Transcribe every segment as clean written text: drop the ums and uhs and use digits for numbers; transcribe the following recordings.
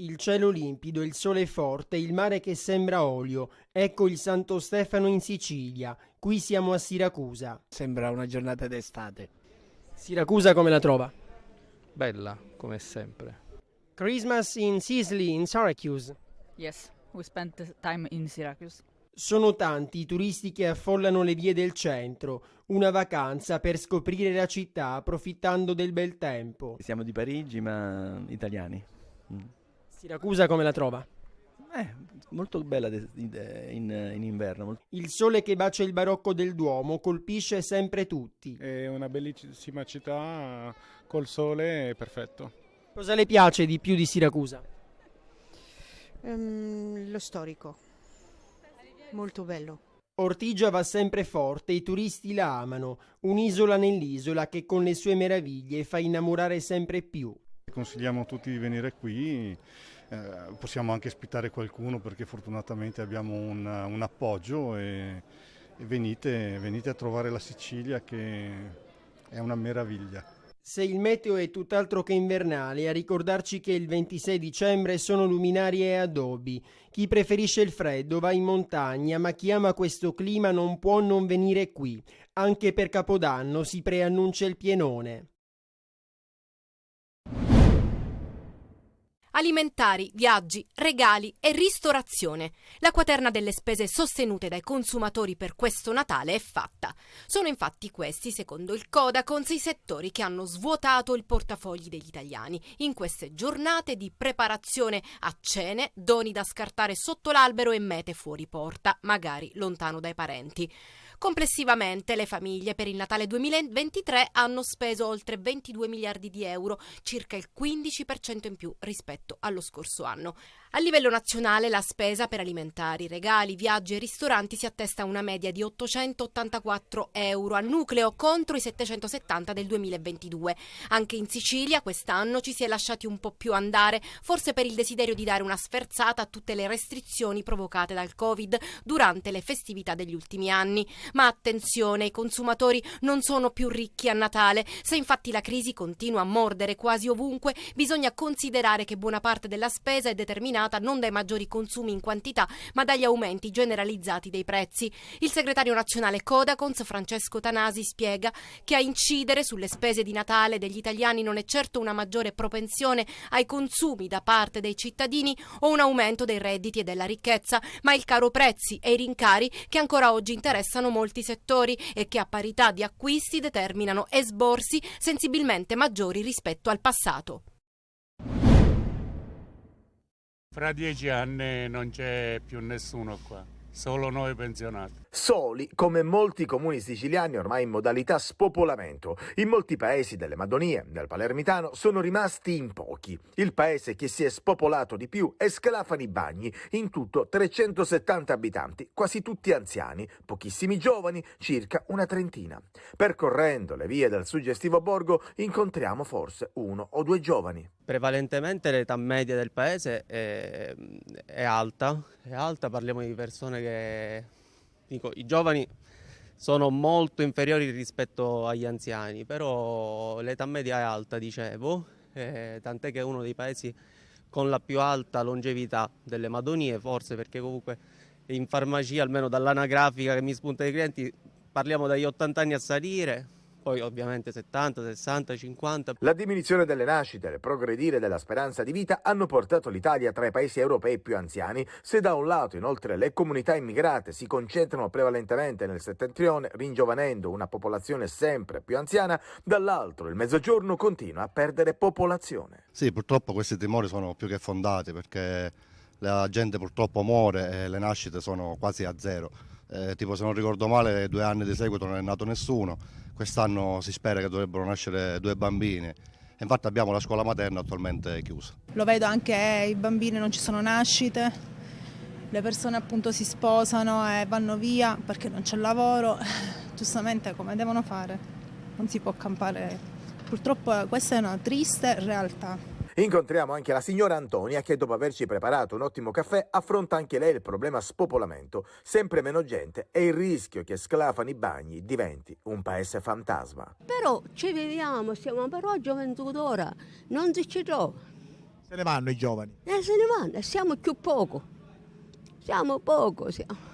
Il cielo limpido, il sole forte, il mare che sembra olio. Ecco il Santo Stefano in Sicilia. Qui siamo a Siracusa. Sembra una giornata d'estate. Siracusa come la trova? Bella, come sempre. Christmas in Sicily, in Syracuse. Yes, we spent time in Syracuse. Sono tanti i turisti che affollano le vie del centro, una vacanza per scoprire la città approfittando del bel tempo. Siamo di Parigi, ma italiani. Siracusa come la trova? Molto bella in inverno. Il sole che bacia il barocco del Duomo colpisce sempre tutti. È una bellissima città, col sole è perfetto. Cosa le piace di più di Siracusa? Lo storico, molto bello. Ortigia va sempre forte, i turisti la amano, un'isola nell'isola che con le sue meraviglie fa innamorare sempre più. Consigliamo a tutti di venire qui, possiamo anche ospitare qualcuno perché fortunatamente abbiamo un appoggio e venite a trovare la Sicilia che è una meraviglia. Se il meteo è tutt'altro che invernale, a ricordarci che il 26 dicembre sono luminarie e addobbi. Chi preferisce il freddo va in montagna, ma chi ama questo clima non può non venire qui. Anche per Capodanno si preannuncia il pienone. Alimentari, viaggi, regali e ristorazione. La quaterna delle spese sostenute dai consumatori per questo Natale è fatta. Sono infatti questi, secondo il Codacons, i settori che hanno svuotato il portafogli degli italiani in queste giornate di preparazione a cene, doni da scartare sotto l'albero e mete fuori porta, magari lontano dai parenti. Complessivamente le famiglie per il Natale 2023 hanno speso oltre 22 miliardi di euro, circa il 15% in più rispetto allo scorso anno. A livello nazionale la spesa per alimentari, regali, viaggi e ristoranti si attesta a una media di 884 euro al nucleo contro i 770 del 2022. Anche in Sicilia quest'anno ci si è lasciati un po' più andare, forse per il desiderio di dare una sferzata a tutte le restrizioni provocate dal Covid durante le festività degli ultimi anni. Ma attenzione, i consumatori non sono più ricchi a Natale. Se infatti la crisi continua a mordere quasi ovunque, bisogna considerare che buona parte della spesa è determinata non dai maggiori consumi in quantità, ma dagli aumenti generalizzati dei prezzi. Il segretario nazionale Codacons, Francesco Tanasi, spiega che a incidere sulle spese di Natale degli italiani non è certo una maggiore propensione ai consumi da parte dei cittadini o un aumento dei redditi e della ricchezza, ma il caro prezzi e i rincari che ancora oggi interessano molti settori e che a parità di acquisti determinano esborsi sensibilmente maggiori rispetto al passato. Fra 10 anni non c'è più nessuno qua, solo noi pensionati. Soli, come molti comuni siciliani ormai in modalità spopolamento. In molti paesi delle Madonie, del Palermitano, sono rimasti in pochi. Il paese che si è spopolato di più è Scalafani Bagni, in tutto 370 abitanti, quasi tutti anziani, pochissimi giovani, circa una trentina. Percorrendo le vie del suggestivo borgo incontriamo forse uno o due giovani. Prevalentemente l'età media del paese è alta, parliamo di persone che... Dico, i giovani sono molto inferiori rispetto agli anziani, però l'età media è alta, dicevo, tant'è che è uno dei paesi con la più alta longevità delle Madonie, forse perché comunque in farmacia, almeno dall'anagrafica che mi spunta i clienti, parliamo dagli 80 anni a salire. Poi ovviamente 70, 60, 50. La diminuzione delle nascite e il progredire della speranza di vita hanno portato l'Italia tra i paesi europei più anziani. Se da un lato inoltre le comunità immigrate si concentrano prevalentemente nel settentrione, ringiovanendo una popolazione sempre più anziana, dall'altro il Mezzogiorno continua a perdere popolazione. Sì, purtroppo questi timori sono più che fondati perché la gente purtroppo muore e le nascite sono quasi a zero. Tipo, se non ricordo male, 2 anni di seguito non è nato nessuno. Quest'anno si spera che dovrebbero nascere 2 bambini. Infatti abbiamo la scuola materna attualmente chiusa. Lo vedo anche i bambini, non ci sono nascite, le persone appunto si sposano e vanno via perché non c'è lavoro. Giustamente come devono fare? Non si può campare. Purtroppo questa è una triste realtà. Incontriamo anche la signora Antonia che dopo averci preparato un ottimo caffè affronta anche lei il problema spopolamento, sempre meno gente e il rischio che Scalafani Bagni diventi un paese fantasma. Però ci viviamo, siamo però gioventù d'ora, non si ci trova. Se ne vanno i giovani? Se ne vanno, siamo più poco. Siamo poco, siamo.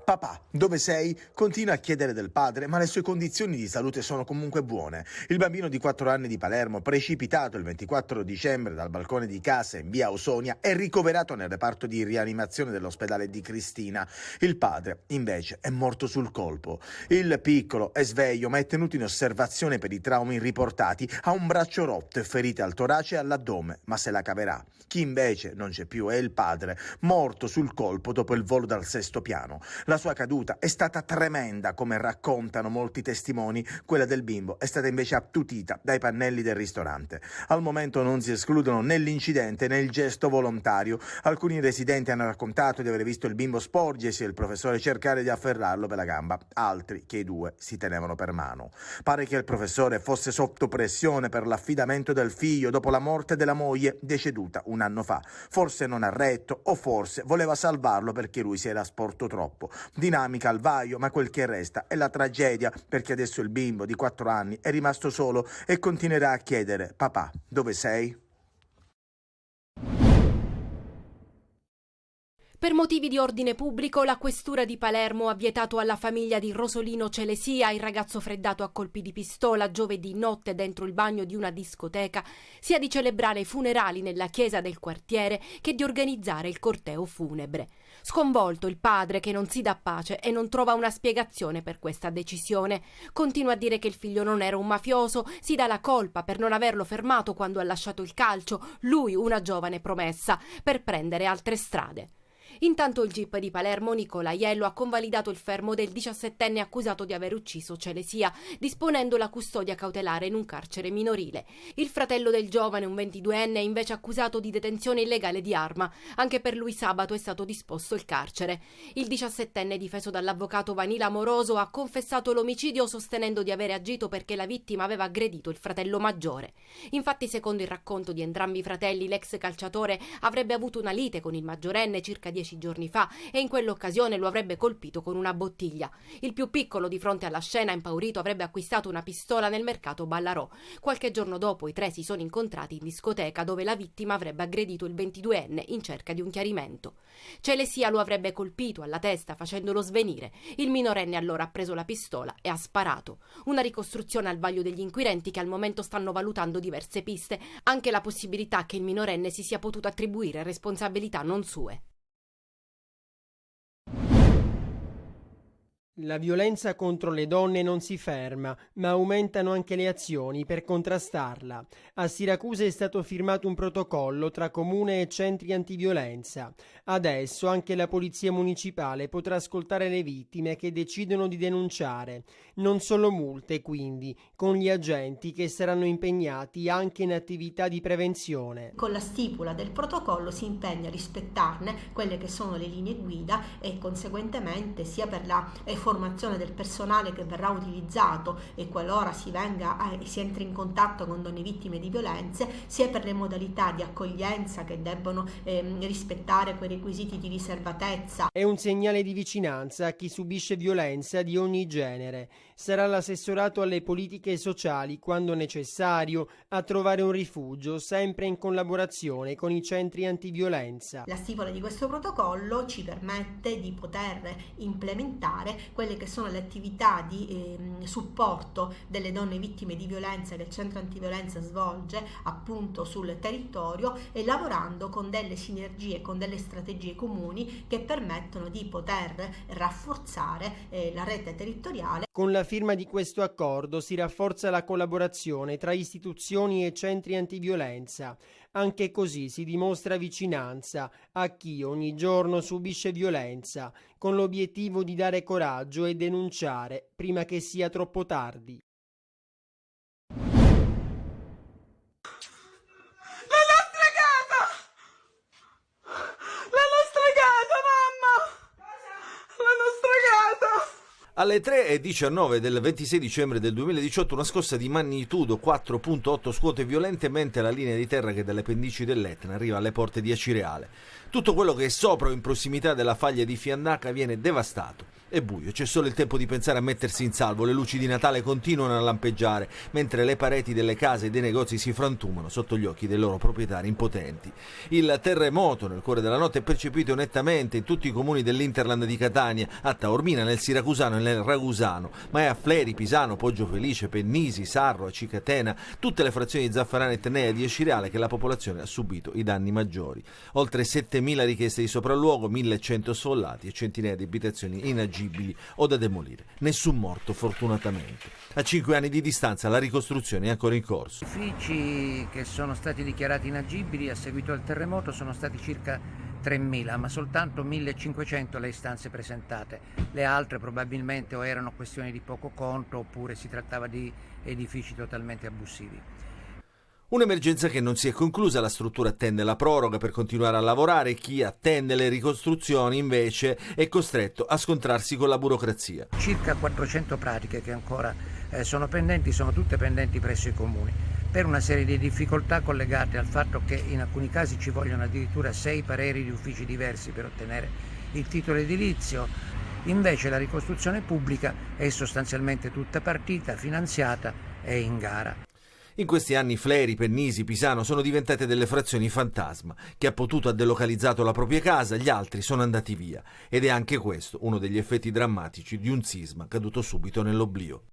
Papà, dove sei? Continua a chiedere del padre, ma le sue condizioni di salute sono comunque buone. Il bambino di 4 anni di Palermo, precipitato il 24 dicembre dal balcone di casa in via Ausonia, è ricoverato nel reparto di rianimazione dell'ospedale di Cristina. Il padre, invece, è morto sul colpo. Il piccolo è sveglio, ma è tenuto in osservazione per i traumi riportati. Ha un braccio rotto e ferite al torace e all'addome, ma se la caverà. Chi invece non c'è più è il padre, morto sul colpo dopo il volo dal 6° piano. La sua caduta è stata tremenda, come raccontano molti testimoni. Quella del bimbo è stata invece attutita dai pannelli del ristorante. Al momento non si escludono né l'incidente né il gesto volontario. Alcuni residenti hanno raccontato di aver visto il bimbo sporgersi e il professore cercare di afferrarlo per la gamba, altri che i due si tenevano per mano. Pare che il professore fosse sotto pressione per l'affidamento del figlio dopo la morte della moglie deceduta un anno fa. Forse non ha retto o forse voleva salvarlo perché lui si era sporto troppo. Dinamica al vaio, ma quel che resta è la tragedia, perché adesso il bimbo di 4 anni è rimasto solo e continuerà a chiedere: papà, dove sei? Per motivi di ordine pubblico, la questura di Palermo ha vietato alla famiglia di Rosolino Celesia, il ragazzo freddato a colpi di pistola giovedì notte dentro il bagno di una discoteca, sia di celebrare i funerali nella chiesa del quartiere che di organizzare il corteo funebre. Sconvolto il padre, che non si dà pace e non trova una spiegazione per questa decisione. Continua a dire che il figlio non era un mafioso, si dà la colpa per non averlo fermato quando ha lasciato il calcio, lui una giovane promessa, per prendere altre strade. Intanto il GIP di Palermo, Nicola Aiello, ha convalidato il fermo del 17enne accusato di aver ucciso Celesia, disponendo la custodia cautelare in un carcere minorile. Il fratello del giovane, un 22enne, è invece accusato di detenzione illegale di arma. Anche per lui sabato è stato disposto il carcere. Il 17enne, difeso dall'avvocato Vanilla Amoroso, ha confessato l'omicidio sostenendo di avere agito perché la vittima aveva aggredito il fratello maggiore. Infatti, secondo il racconto di entrambi i fratelli, l'ex calciatore avrebbe avuto una lite con il maggiorenne circa 10 giorni fa e in quell'occasione lo avrebbe colpito con una bottiglia. Il più piccolo, di fronte alla scena, impaurito, avrebbe acquistato una pistola nel mercato Ballarò. Qualche giorno dopo i tre si sono incontrati in discoteca, dove la vittima avrebbe aggredito il 22enne in cerca di un chiarimento. Celesia lo avrebbe colpito alla testa facendolo svenire. Il minorenne allora ha preso la pistola e ha sparato. Una ricostruzione al vaglio degli inquirenti, che al momento stanno valutando diverse piste, anche la possibilità che il minorenne si sia potuto attribuire responsabilità non sue. La violenza contro le donne non si ferma, ma aumentano anche le azioni per contrastarla. A Siracusa è stato firmato un protocollo tra comune e centri antiviolenza. Adesso anche la polizia municipale potrà ascoltare le vittime che decidono di denunciare. Non solo multe, quindi, con gli agenti che saranno impegnati anche in attività di prevenzione. Con la stipula del protocollo si impegna a rispettarne quelle che sono le linee guida e conseguentemente sia per la formazione del personale che verrà utilizzato e qualora si entri in contatto con donne vittime di violenze, sia per le modalità di accoglienza che debbono rispettare quei requisiti di riservatezza. È un segnale di vicinanza a chi subisce violenza di ogni genere. Sarà l'assessorato alle politiche sociali, quando necessario, a trovare un rifugio, sempre in collaborazione con i centri antiviolenza. La stipula di questo protocollo ci permette di poter implementare quelle che sono le attività di supporto delle donne vittime di violenza che il centro antiviolenza svolge appunto sul territorio, e lavorando con delle sinergie, con delle strategie comuni che permettono di poter rafforzare la rete territoriale. Con la firma di questo accordo si rafforza la collaborazione tra istituzioni e centri antiviolenza. Anche così si dimostra vicinanza a chi ogni giorno subisce violenza, con l'obiettivo di dare coraggio e denunciare prima che sia troppo tardi. Alle 3:19 del 26 dicembre del 2018 una scossa di magnitudo 4.8 scuote violentemente la linea di terra che dalle pendici dell'Etna arriva alle porte di Acireale. Tutto quello che è sopra o in prossimità della faglia di Fiannaca viene devastato. È buio, c'è solo il tempo di pensare a mettersi in salvo, le luci di Natale continuano a lampeggiare, mentre le pareti delle case e dei negozi si frantumano sotto gli occhi dei loro proprietari impotenti. Il terremoto nel cuore della notte è percepito nettamente in tutti i comuni dell'Interland di Catania, a Taormina, nel Siracusano e nel Ragusano, ma è a Fleri, Pisano, Poggio Felice, Pennisi, Sarro, Acicatena, tutte le frazioni di Zaffarana e Tennea di Escireale che la popolazione ha subito i danni maggiori. Oltre 7.000 richieste di sopralluogo, 1.100 sfollati e centinaia di abitazioni inagibili o da demolire. Nessun morto, fortunatamente. A 5 anni di distanza la ricostruzione è ancora in corso. Uffici che sono stati dichiarati inagibili a seguito del terremoto sono stati circa 3.000, ma soltanto 1.500 le istanze presentate. Le altre probabilmente o erano questioni di poco conto oppure si trattava di edifici totalmente abusivi. Un'emergenza che non si è conclusa, la struttura attende la proroga per continuare a lavorare, chi attende le ricostruzioni invece è costretto a scontrarsi con la burocrazia. Circa 400 pratiche che ancora sono pendenti, sono tutte pendenti presso i comuni, per una serie di difficoltà collegate al fatto che in alcuni casi ci vogliono addirittura 6 pareri di uffici diversi per ottenere il titolo edilizio. Invece la ricostruzione pubblica è sostanzialmente tutta partita, finanziata e in gara. In questi anni Fleri, Pennisi, Pisano sono diventate delle frazioni fantasma. Chi ha potuto ha delocalizzato la propria casa, gli altri sono andati via. Ed è anche questo uno degli effetti drammatici di un sisma caduto subito nell'oblio.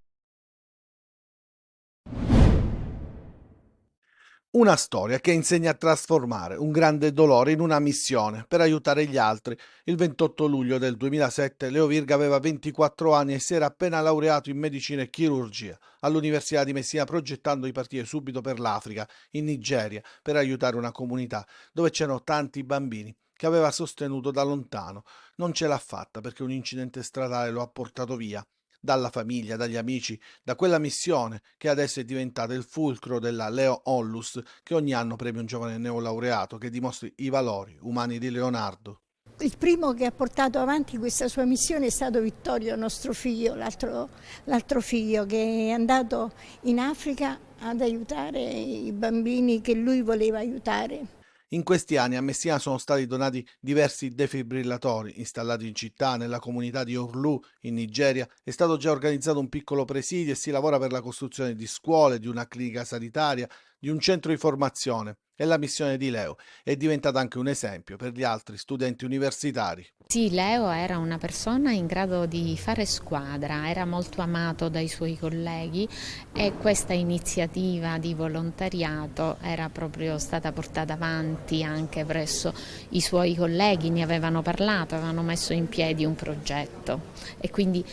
Una storia che insegna a trasformare un grande dolore in una missione per aiutare gli altri. Il 28 luglio del 2007 Leo Virga aveva 24 anni e si era appena laureato in medicina e chirurgia all'Università di Messina, progettando di partire subito per l'Africa, in Nigeria, per aiutare una comunità dove c'erano tanti bambini, che aveva sostenuto da lontano. Non ce l'ha fatta perché un incidente stradale lo ha portato via. Dalla famiglia, dagli amici, da quella missione che adesso è diventata il fulcro della Leo Onlus, che ogni anno premia un giovane neolaureato che dimostri i valori umani di Leonardo. Il primo che ha portato avanti questa sua missione è stato Vittorio, nostro figlio, l'altro figlio che è andato in Africa ad aiutare i bambini che lui voleva aiutare. In questi anni a Messina sono stati donati diversi defibrillatori installati in città. Nella comunità di Orlu, in Nigeria, è stato già organizzato un piccolo presidio e si lavora per la costruzione di scuole, di una clinica sanitaria, di un centro di formazione. E la missione di Leo è diventata anche un esempio per gli altri studenti universitari. Sì, Leo era una persona in grado di fare squadra, era molto amato dai suoi colleghi e questa iniziativa di volontariato era proprio stata portata avanti anche presso i suoi colleghi, ne avevano parlato, avevano messo in piedi un progetto e quindi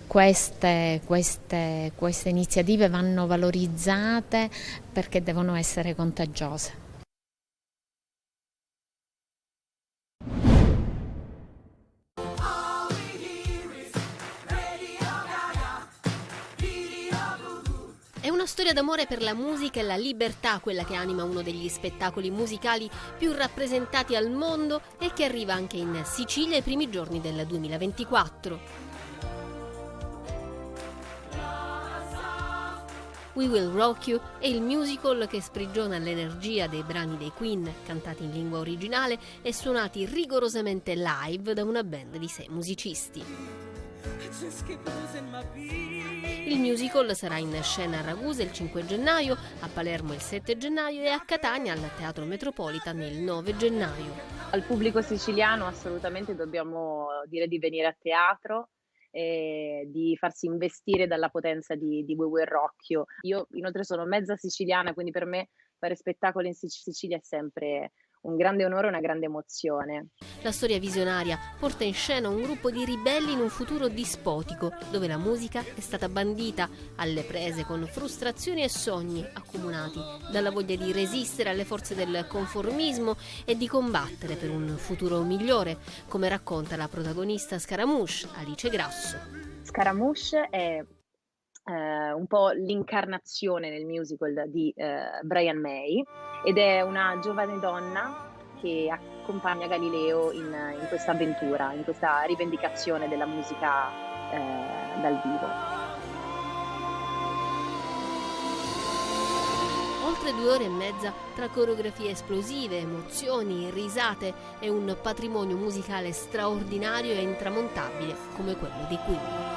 queste iniziative vanno valorizzate perché devono essere contagiose. È una storia d'amore per la musica e la libertà, quella che anima uno degli spettacoli musicali più rappresentati al mondo e che arriva anche in Sicilia ai primi giorni del 2024. We Will Rock You è il musical che sprigiona l'energia dei brani dei Queen, cantati in lingua originale e suonati rigorosamente live da una band di 6 musicisti. Il musical sarà in scena a Ragusa il 5 gennaio, a Palermo il 7 gennaio e a Catania al Teatro Metropolitan il 9 gennaio. Al pubblico siciliano assolutamente dobbiamo dire di venire a teatro e di farsi investire dalla potenza di We Will Rock You. Io inoltre sono mezza siciliana, quindi per me fare spettacoli in Sicilia è sempre un grande onore e una grande emozione. La storia visionaria porta in scena un gruppo di ribelli in un futuro dispotico, dove la musica è stata bandita, alle prese con frustrazioni e sogni accomunati dalla voglia di resistere alle forze del conformismo e di combattere per un futuro migliore, come racconta la protagonista Scaramouche, Alice Grasso. Scaramouche è un po' l'incarnazione nel musical di Brian May ed è una giovane donna che accompagna Galileo in questa avventura, in questa rivendicazione della musica dal vivo. Oltre Oltre 2 ore e mezza tra coreografie esplosive, emozioni, risate e un patrimonio musicale straordinario e intramontabile come quello di Queen.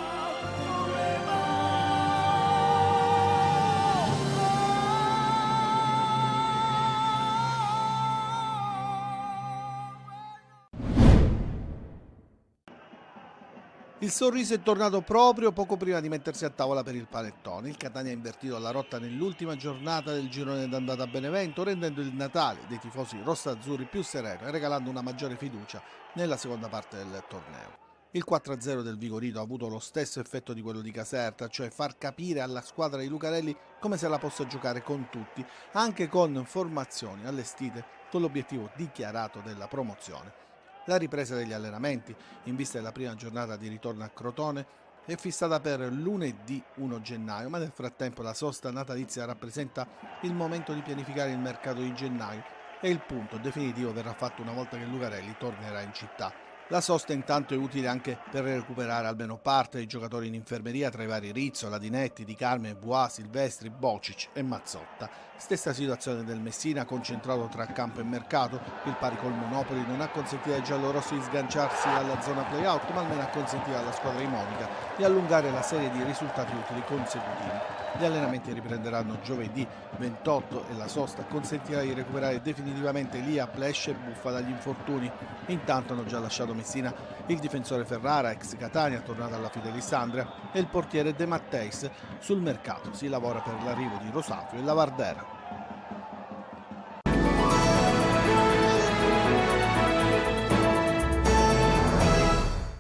Il sorriso è tornato proprio poco prima di mettersi a tavola per il panettone. Il Catania ha invertito la rotta nell'ultima giornata del girone d'andata a Benevento, rendendo il Natale dei tifosi rossazzurri più sereno e regalando una maggiore fiducia nella seconda parte del torneo. Il 4-0 del Vigorito ha avuto lo stesso effetto di quello di Caserta, cioè far capire alla squadra di Lucarelli come se la possa giocare con tutti, anche con formazioni allestite con l'obiettivo dichiarato della promozione. La ripresa degli allenamenti, in vista della prima giornata di ritorno a Crotone, è fissata per lunedì 1 gennaio, ma nel frattempo la sosta natalizia rappresenta il momento di pianificare il mercato di gennaio e il punto definitivo verrà fatto una volta che Lucarelli tornerà in città. La sosta intanto è utile anche per recuperare almeno parte dei giocatori in infermeria tra i vari Rizzo, Ladinetti, Di Carme, Bois, Silvestri, Bocic e Mazzotta. Stessa situazione del Messina, concentrato tra campo e mercato. Il pari col Monopoli non ha consentito ai giallorossi di sganciarsi dalla zona play-out, ma almeno ha consentito alla squadra di Monica di allungare la serie di risultati utili consecutivi. Gli allenamenti riprenderanno giovedì 28 e la sosta consentirà di recuperare definitivamente Lia, Plesch e Buffa dagli infortuni. Intanto hanno già lasciato Messina il difensore Ferrara, ex Catania, tornato alla Fidelisandria, e il portiere De Matteis. Sul mercato si lavora per l'arrivo di Rosafio e Lavardera.